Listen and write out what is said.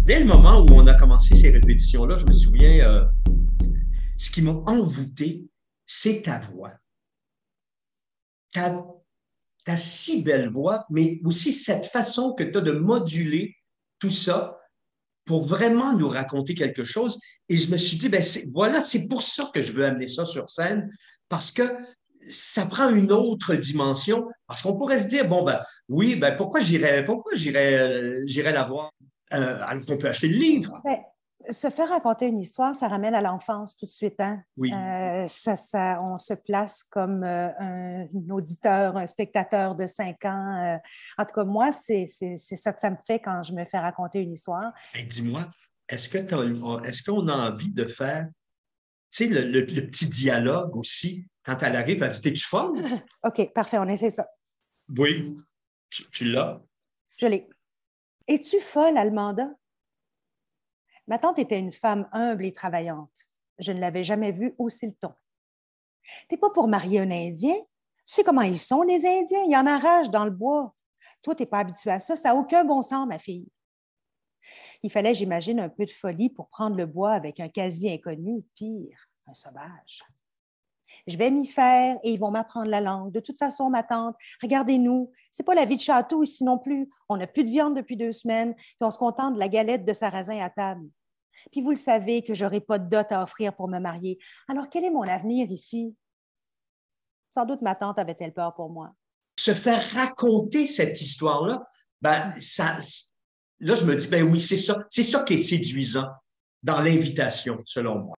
dès le moment où on a commencé ces répétitions-là, je me souviens, ce qui m'a envoûté, c'est ta voix. Ta, ta si belle voix, mais aussi cette façon que tu as de moduler tout ça pour vraiment nous raconter quelque chose. Et je me suis dit, ben voilà, c'est pour ça que je veux amener ça sur scène, parce que ça prend une autre dimension. Parce qu'on pourrait se dire, bon, ben oui, ben j'irais la voir alors qu'on peut acheter le livre. Ben, se faire raconter une histoire, ça ramène à l'enfance tout de suite. Hein? Oui, On se place comme un auditeur, un spectateur de 5 ans. En tout cas, moi, c'est ça que ça me fait quand je me fais raconter une histoire. hey, dis-moi, est-ce qu'on a envie de faire, tu sais, le petit dialogue aussi, quand elle arrive, elle dit, t'es-tu folle? OK, parfait, on essaie ça. Oui, tu l'as. Je l'ai. Es-tu folle, Almanda? Ma tante était une femme humble et travaillante. Je ne l'avais jamais vue aussi le ton. T'es pas pour marier un Indien? Tu sais comment ils sont, les Indiens? Il y en arrache dans le bois. Toi, t'es pas habituée à ça. Ça n'a aucun bon sens, ma fille. Il fallait, j'imagine, un peu de folie pour prendre le bois avec un quasi inconnu, pire, un sauvage. Je vais m'y faire et ils vont m'apprendre la langue. De toute façon, ma tante, regardez-nous, c'est pas la vie de château ici non plus. On n'a plus de viande depuis 2 semaines, puis on se contente de la galette de sarrasin à table. Puis vous le savez que je n'aurai pas de dot à offrir pour me marier. Alors, quel est mon avenir ici? Sans doute ma tante avait-elle peur pour moi. Se faire raconter cette histoire-là, ben, là, je me dis, ben oui, c'est ça qui est séduisant dans l'invitation, selon moi.